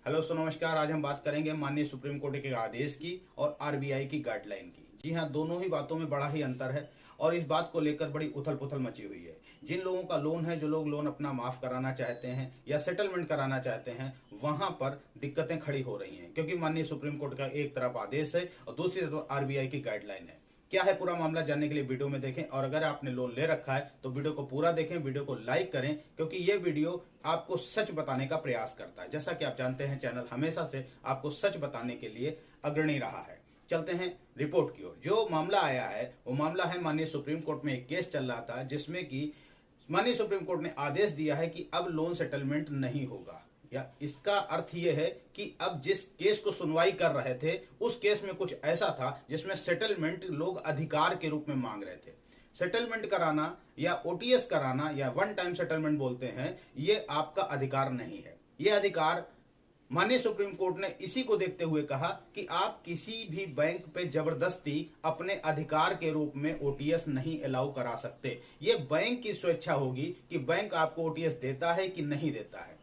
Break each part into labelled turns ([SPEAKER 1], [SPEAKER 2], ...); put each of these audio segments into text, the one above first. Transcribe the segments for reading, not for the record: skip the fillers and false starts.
[SPEAKER 1] Hello नमस्कार। आज हम बात करेंगे माननीय सुप्रीम कोर्ट के आदेश की और आरबीआई की गाइडलाइन की। जी हाँ, दोनों ही बातों में बड़ा ही अंतर है और इस बात को लेकर बड़ी उथल पुथल मची हुई है। जिन लोगों का लोन है, जो लोग लोन अपना माफ कराना चाहते हैं या सेटलमेंट कराना चाहते हैं, वहां पर दिक्कतें खड़ी हो रही हैं, क्योंकि माननीय सुप्रीम कोर्ट का एक तरफ आदेश है और दूसरी तरफ आरबीआई की गाइडलाइन है। क्या है पूरा मामला जानने के लिए वीडियो में देखें, और अगर आपने लोन ले रखा है तो वीडियो को पूरा देखें, वीडियो को लाइक करें, क्योंकि ये वीडियो आपको सच बताने का प्रयास करता है। जैसा कि आप जानते हैं, चैनल हमेशा से आपको सच बताने के लिए अग्रणी रहा है। चलते हैं रिपोर्ट की ओर। जो मामला आया है वो मामला है, माननीय सुप्रीम कोर्ट में एक केस चल रहा था जिसमें कि माननीय सुप्रीम कोर्ट ने आदेश दिया है कि अब लोन सेटलमेंट नहीं होगा। या इसका अर्थ यह है कि अब जिस केस को सुनवाई कर रहे थे उस केस में कुछ ऐसा था जिसमें सेटलमेंट लोग अधिकार के रूप में मांग रहे थे। सेटलमेंट कराना या ओटीएस कराना या वन टाइम सेटलमेंट बोलते हैं, ये आपका अधिकार नहीं है। ये अधिकार माननीय सुप्रीम कोर्ट ने इसी को देखते हुए कहा कि आप किसी भी बैंक पे जबरदस्ती अपने अधिकार के रूप में ओटीएस नहीं अलाउ करा सकते। ये बैंक की स्वेच्छा होगी कि बैंक आपको ओटीएस देता है कि नहीं देता है।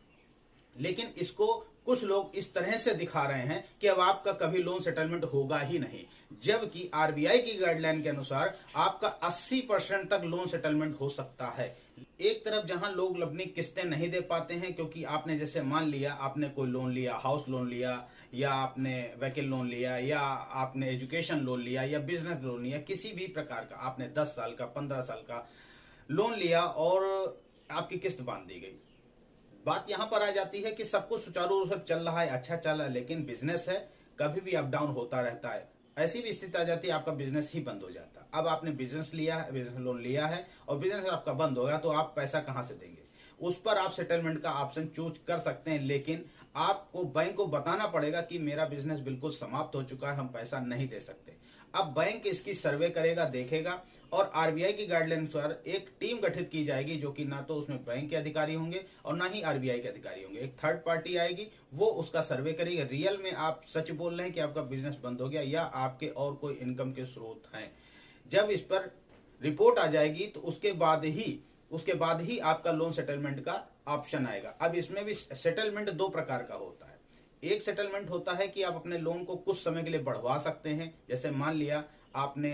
[SPEAKER 1] लेकिन इसको कुछ लोग इस तरह से दिखा रहे हैं कि अब आपका कभी लोन सेटलमेंट होगा ही नहीं, जबकि आरबीआई की गाइडलाइन के अनुसार आपका 80% तक लोन सेटलमेंट हो सकता है। एक तरफ जहां लोग अपनी किस्तें नहीं दे पाते हैं, क्योंकि आपने जैसे मान लिया आपने कोई लोन लिया, हाउस लोन लिया या आपने व्हीकल लोन लिया या आपने एजुकेशन लोन लिया या बिजनेस लोन लिया, किसी भी प्रकार का आपने 10 साल का 15 साल का लोन लिया और आपकी किस्त बांध दी गई। बात यहां पर आ जाती है कि सब कुछ सुचारू रूप से चल रहा है, अच्छा चल रहा है, लेकिन बिजनेस है, कभी भी अप डाउन होता रहता है। ऐसी भी स्थिति आ जाती है आपका बिजनेस ही बंद हो जाता है। अब आपने बिजनेस लिया है, बिजनेस लोन लिया है और बिजनेस आपका बंद हो गया, तो आप पैसा कहां से देंगे? उस पर आप सेटलमेंट का ऑप्शन चूज कर सकते हैं, लेकिन आपको बैंक को बताना पड़ेगा कि मेरा बिजनेस बिल्कुल समाप्त हो चुका है, हम पैसा नहीं दे सकते। अब बैंक इसकी सर्वे करेगा, देखेगा और आरबीआई की गाइडलाइन अनुसार एक टीम गठित की जाएगी, जो कि ना तो उसमें बैंक के अधिकारी होंगे और ना ही आरबीआई के अधिकारी होंगे। एक थर्ड पार्टी आएगी, वो उसका सर्वे करेगी, रियल में आप सच बोल रहे हैं कि आपका बिजनेस बंद हो गया या आपके और कोई इनकम के स्रोत हैं। जब इस पर रिपोर्ट आ जाएगी तो उसके बाद ही आपका लोन सेटलमेंट का ऑप्शन आएगा। अब इसमें भी सेटलमेंट दो प्रकार का होता है। एक सेटलमेंट होता है कि आप अपने लोन को कुछ समय के लिए बढ़वा सकते हैं। जैसे मान लिया आपने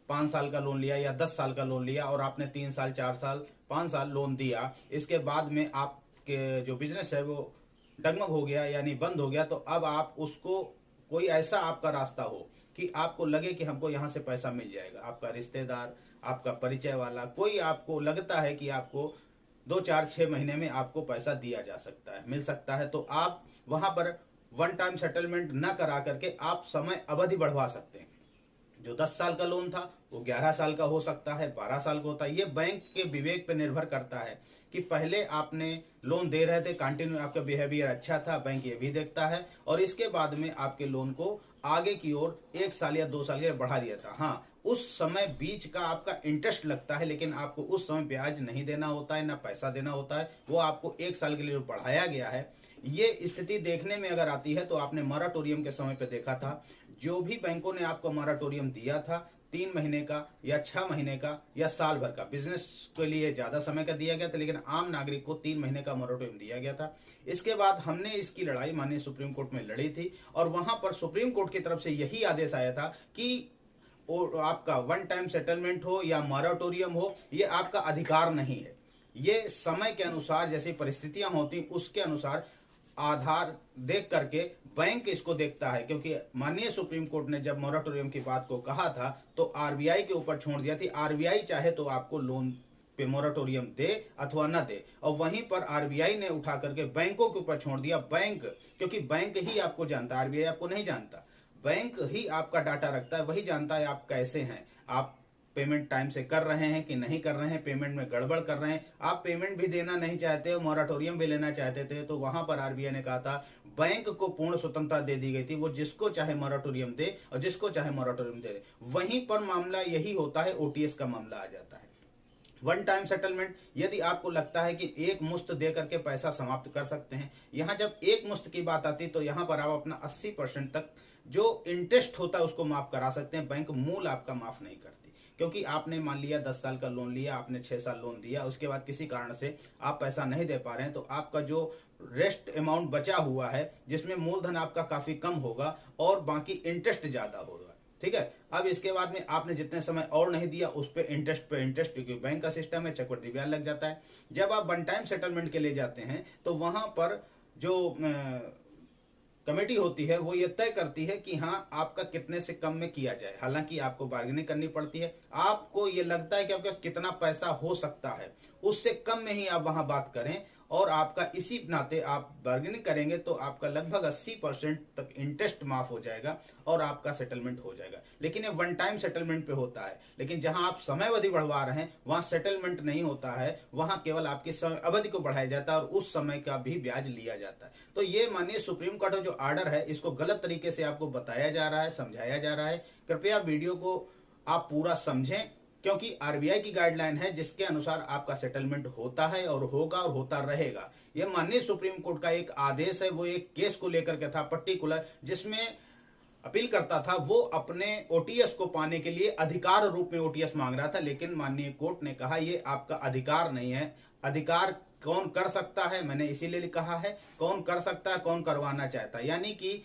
[SPEAKER 1] 5 साल का लोन लिया या 10 साल का लोन लिया और आपने 3 साल 4 साल 5 साल लोन दिया, इसके बाद में आपके जो बिजनेस है वो डगमग हो गया यानी बंद हो गया, तो अब आप उसको कोई ऐसा आपका रास्ता हो कि आपको लगे कि हमको यहां से पैसा मिल जाएगा, आपका रिश्तेदार, आपका परिचय वाला कोई आपको लगता है कि आपको 2 4 6 महीने में आपको पैसा दिया जा सकता है, मिल सकता है, तो आप वहां पर वन टाइम सेटलमेंट न करा करके आप समय अवधि बढ़वा सकते हैं। जो 10 साल का लोन था वो 11 साल का हो सकता है, 12 साल का होता है। ये बैंक के विवेक पर निर्भर करता है कि पहले आपने लोन दे रहे थे, कंटिन्यू आपका बिहेवियर अच्छा था, बैंक ये भी देखता है, और इसके बाद में आपके लोन को आगे की ओर 1 साल या 2 साल के लिए बढ़ा दिया था। हाँ, उस समय बीच का आपका इंटरेस्ट लगता है, लेकिन आपको उस समय ब्याज नहीं देना होता है, ना पैसा देना होता है। वो आपको 1 साल के लिए जो बढ़ाया गया है, ये स्थिति देखने में अगर आती है तो आपने मॉरेटोरियम के समय पे देखा था, जो भी बैंकों ने आपको मॉरेटोरियम दिया था 3 महीने का या 6 महीने का या साल भर का, बिजनेस के लिए ज्यादा समय का दिया गया था, लेकिन आम नागरिक को 3 महीने का मॉरेटोरियम दिया गया था। इसके बाद हमने इसकी लड़ाई माननीय सुप्रीम कोर्ट में लड़ी थी और वहां पर सुप्रीम कोर्ट की तरफ से यही आदेश आया था कि और आपका वन टाइम सेटलमेंट हो या मॉरेटोरियम हो, ये आपका अधिकार नहीं है। ये समय के अनुसार जैसी परिस्थितियां होती उसके अनुसार आधार देख करके बैंक इसको देखता है, क्योंकि माननीय सुप्रीम कोर्ट ने जब मॉरेटोरियम की बात को कहा था तो आरबीआई के ऊपर छोड़ दिया थी। आरबीआई चाहे तो आपको लोन पे मॉरेटोरियम दे अथवा न दे, और वहीं पर आरबीआई ने उठा करके बैंकों के ऊपर छोड़ दिया। बैंक, क्योंकि बैंक ही आपको जानता है, आरबीआई आपको नहीं जानता, बैंक ही आपका डाटा रखता है, वही जानता है आप कैसे हैं, आप पेमेंट टाइम से कर रहे हैं कि नहीं कर रहे हैं, पेमेंट में गड़बड़ कर रहे हैं, आप पेमेंट भी देना नहीं चाहते हो, मॉरेटोरियम भी लेना चाहते थे, तो वहां पर आरबीआई ने कहा था बैंक को पूर्ण स्वतंत्रता दे दी गई थी, वो जिसको चाहे मॉरेटोरियम दे और जिसको चाहे मॉरेटोरियम दे। वहीं पर मामला यही होता है, ओटीएस का मामला आ जाता है। वन टाइम सेटलमेंट, यदि आपको लगता है कि एक मुश्त दे करके पैसा समाप्त कर सकते हैं, यहां जब एक मुश्त की बात आती है तो यहां पर आप अपना 80% तक जो इंटरेस्ट होता है उसको माफ करा सकते हैं, बैंक मूल आपका माफ नहीं करती। क्योंकि आपने मान लिया 10 साल का लोन लिया, आपने 6 साल लोन दिया, उसके बाद किसी कारण से आप पैसा नहीं दे पा रहे हैं, तो आपका जो रेस्ट अमाउंट बचा हुआ है, जिसमें मूलधन आपका काफी कम होगा और बाकी इंटरेस्ट ज्यादा होगा। ठीक है, अब इसके बाद में आपने जितने समय और नहीं दिया उस पे इंटरेस्ट, क्योंकि बैंक का सिस्टम है, चक्रवृद्धि ब्याज लग जाता है। जब आप वन टाइम सेटलमेंट के लिए जाते हैं तो वहां पर जो कमेटी होती है वो ये तय करती है कि हाँ आपका कितने से कम में किया जाए। हालांकि आपको बार्गेनिंग करनी पड़ती है, आपको ये लगता है कि आपके पास कितना पैसा हो सकता है, उससे कम में ही आप वहां बात करें, और आपका इसी नाते आप बार्गेनिंग करेंगे तो आपका लगभग 80% तक इंटरेस्ट माफ हो जाएगा और आपका सेटलमेंट हो जाएगा। लेकिन ये वन टाइम सेटलमेंट पे होता है। लेकिन जहां आप समय अवधि बढ़वा रहे हैं वहां सेटलमेंट नहीं होता है, वहां केवल आपकी समय अवधि को बढ़ाया जाता है और उस समय का भी ब्याज लिया जाता है। तो ये माननीय सुप्रीम कोर्ट का जो ऑर्डर है, इसको गलत तरीके से आपको बताया जा रहा है, समझाया जा रहा है। कृपया वीडियो को आप पूरा समझें, क्योंकि आरबीआई की गाइडलाइन है जिसके अनुसार आपका सेटलमेंट होता है और होगा और होता रहेगा। यह माननीय सुप्रीम कोर्ट का एक आदेश है, वो एक केस को लेकर के था पर्टिकुलर, जिसमें अपील करता था, वो अपने ओटीएस को पाने के लिए अधिकार रूप में ओटीएस मांग रहा था। लेकिन माननीय कोर्ट ने कहा ये आपका अधिकार नहीं है। अधिकार कौन कर सकता है, मैंने इसीलिए कहा है कौन कर सकता है, कौन करवाना चाहता है। यानी कि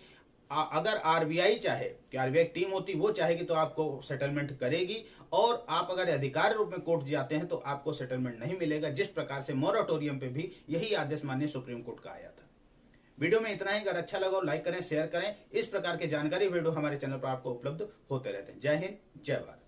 [SPEAKER 1] अगर आरबीआई चाहे, कि आरबीआई टीम होती वो चाहेगी तो आपको सेटलमेंट करेगी, और आप अगर अधिकार रूप में कोर्ट जाते हैं तो आपको सेटलमेंट नहीं मिलेगा। जिस प्रकार से मोरेटोरियम पे भी यही आदेश माननीय सुप्रीम कोर्ट का आया था। वीडियो में इतना ही। अगर अच्छा लगा लाइक करें, शेयर करें। इस प्रकार के जानकारी वीडियो हमारे चैनल पर आपको उपलब्ध होते रहते हैं। जय हिंद, जय भारत।